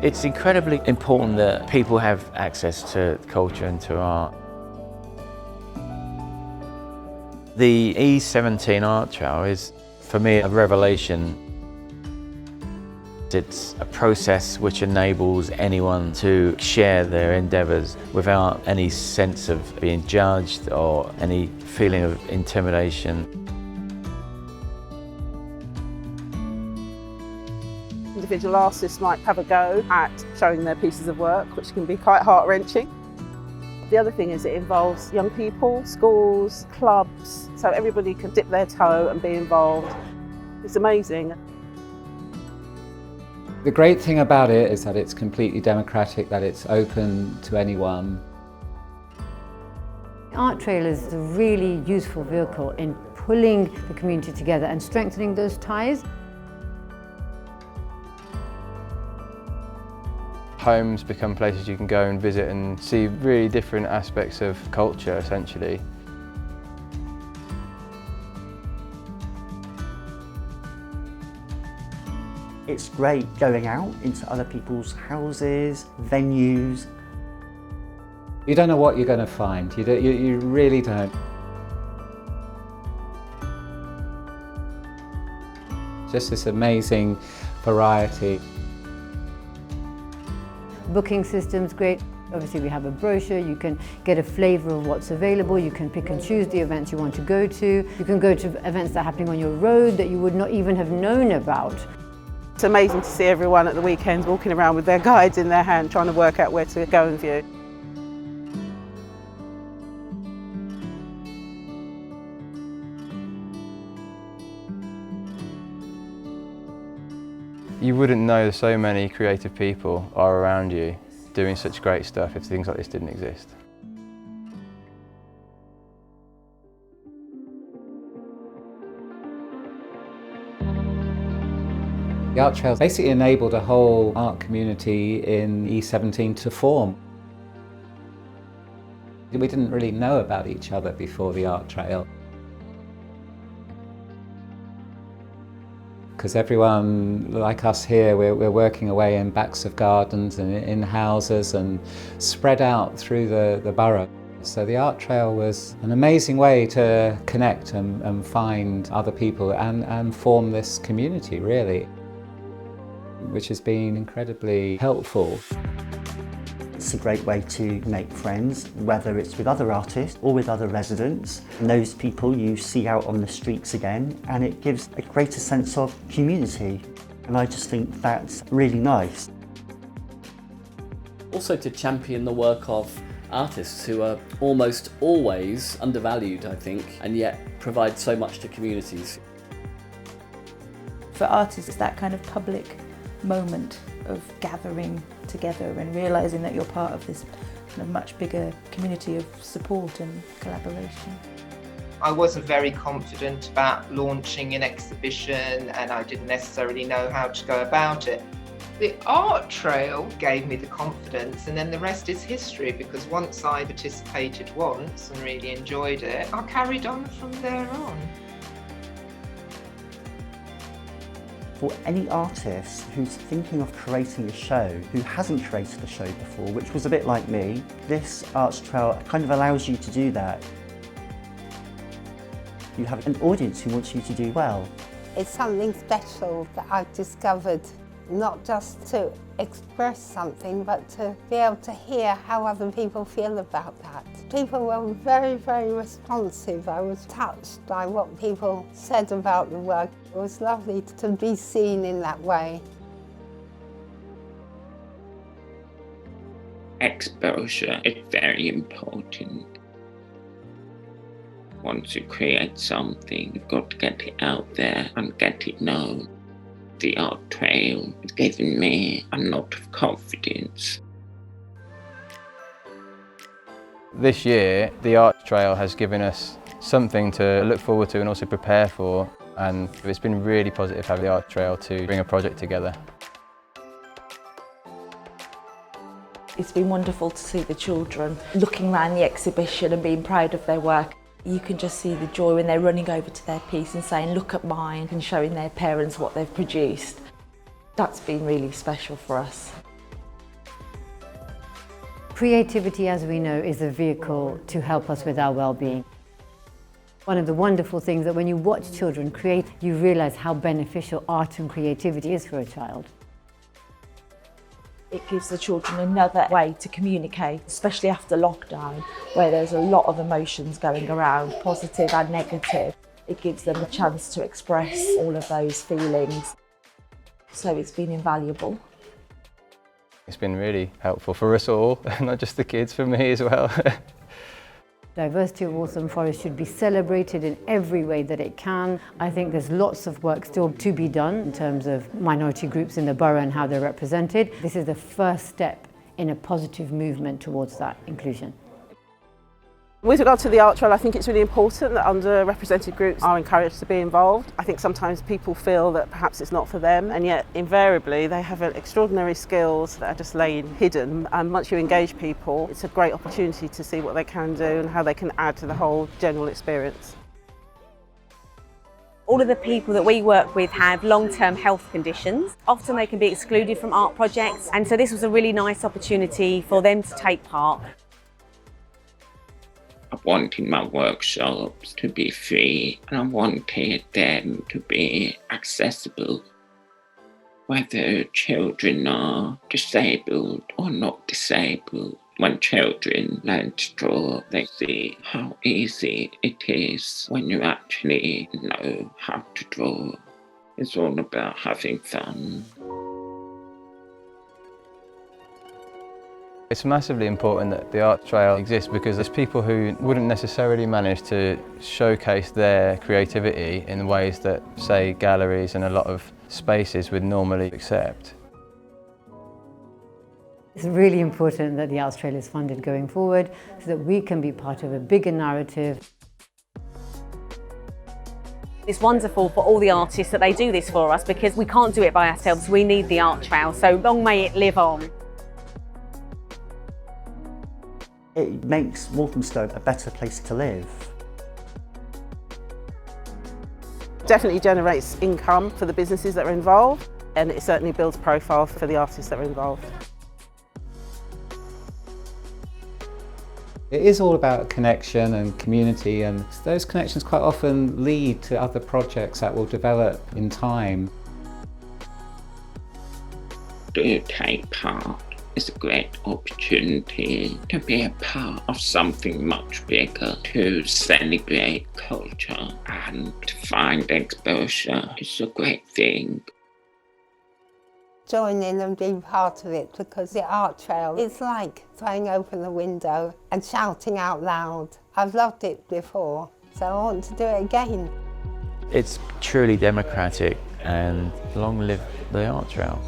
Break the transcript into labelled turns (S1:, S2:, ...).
S1: It's incredibly important that people have access to culture and to art. The E17 art trail is, for me, a revelation. It's a process which enables anyone to share their endeavours without any sense of being judged or any feeling of intimidation.
S2: Individual artists might have a go at showing their pieces of work, which can be quite heart-wrenching. The other thing is it involves young people, schools, clubs, so everybody can dip their toe and be involved. It's amazing.
S3: The great thing about it is that it's completely democratic, that it's open to anyone.
S4: Art Trail is a really useful vehicle in pulling the community together and strengthening those ties.
S5: Homes become places you can go and visit and see really different aspects of culture, essentially.
S6: It's great going out into other people's houses, venues.
S3: You don't know what you're going to find, you really don't. Just this amazing variety.
S4: Booking system's great. Obviously we have a brochure, you can get a flavour of what's available, you can pick and choose the events you want to go to. You can go to events that are happening on your road that you would not even have known about.
S2: It's amazing to see everyone at the weekends walking around with their guides in their hand trying to work out where to go and view.
S5: You wouldn't know so many creative people are around you doing such great stuff if things like this didn't exist.
S3: The art trail basically enabled a whole art community in E17 to form. We didn't really know about each other before the art trail. Because everyone, like us here, we're working away in backs of gardens and in houses and spread out through the borough. So the art trail was an amazing way to connect and find other people and form this community, really, which has been incredibly helpful.
S6: It's a great way to make friends, whether it's with other artists or with other residents, and those people you see out on the streets again, and it gives a greater sense of community. And I just think that's really nice.
S7: Also to champion the work of artists who are almost always undervalued, I think, and yet provide so much to communities.
S8: For artists, it's that kind of public moment of gathering together and realising that you're part of this kind of much bigger community of support and collaboration.
S9: I wasn't very confident about launching an exhibition and I didn't necessarily know how to go about it. The art trail gave me the confidence, and then the rest is history, because once I participated once and really enjoyed it, I carried on from there on.
S6: For any artist who's thinking of creating a show, who hasn't created a show before, which was a bit like me, this Arts Trail kind of allows you to do that. You have an audience who wants you to do well.
S10: It's something special that I've discovered, not just to express something, but to be able to hear how other people feel about that. People were very, very responsive. I was touched by what people said about the work. It was lovely to be seen in that way.
S11: Exposure is very important. Once you create something, you've got to get it out there and get it known. The art trail has given me a lot of confidence.
S5: This year, the art trail has given us something to look forward to and also prepare for, and it's been really positive having the art trail to bring a project together.
S12: It's been wonderful to see the children looking around the exhibition and being proud of their work. You can just see the joy when they're running over to their piece and saying, "Look at mine," and showing their parents what they've produced. That's been really special for us.
S4: Creativity, as we know, is a vehicle to help us with our well-being. One of the wonderful things that when you watch children create, you realise how beneficial art and creativity is for a child.
S12: It gives the children another way to communicate, especially after lockdown, where there's a lot of emotions going around, positive and negative. It gives them a chance to express all of those feelings. So it's been invaluable.
S5: It's been really helpful for us all, not just the kids, for me as well.
S4: Diversity of Waltham Forest should be celebrated in every way that it can. I think there's lots of work still to be done in terms of minority groups in the borough and how they're represented. This is the first step in a positive movement towards that inclusion.
S2: With regard to the art trail, I think it's really important that underrepresented groups are encouraged to be involved. I think sometimes people feel that perhaps it's not for them, and yet invariably they have extraordinary skills that are just laying hidden, and once you engage people, it's a great opportunity to see what they can do and how they can add to the whole general experience.
S13: All of the people that we work with have long-term health conditions. Often they can be excluded from art projects, and so this was a really nice opportunity for them to take part.
S11: I wanted my workshops to be free, and I wanted them to be accessible. Whether children are disabled or not disabled, when children learn to draw, they see how easy it is when you actually know how to draw. It's all about having fun.
S5: It's massively important that the art trail exists because there's people who wouldn't necessarily manage to showcase their creativity in ways that, say, galleries and a lot of spaces would normally accept.
S4: It's really important that the Arts Trail is funded going forward so that we can be part of a bigger narrative.
S13: It's wonderful for all the artists that they do this for us because we can't do it by ourselves. We need the art trail, so long may it live on.
S6: It makes Walthamstow a better place to live.
S2: Definitely generates income for the businesses that are involved, and it certainly builds profile for the artists that are involved.
S3: It is all about connection and community, and those connections quite often lead to other projects that will develop in time.
S11: Do take part. It's a great opportunity to be a part of something much bigger, to celebrate culture and to find exposure. It's a great thing.
S10: Join in and be part of it, because the art trail is like throwing open a window and shouting out loud. I've loved it before, so I want to do it again.
S1: It's truly democratic, and long live the art trail.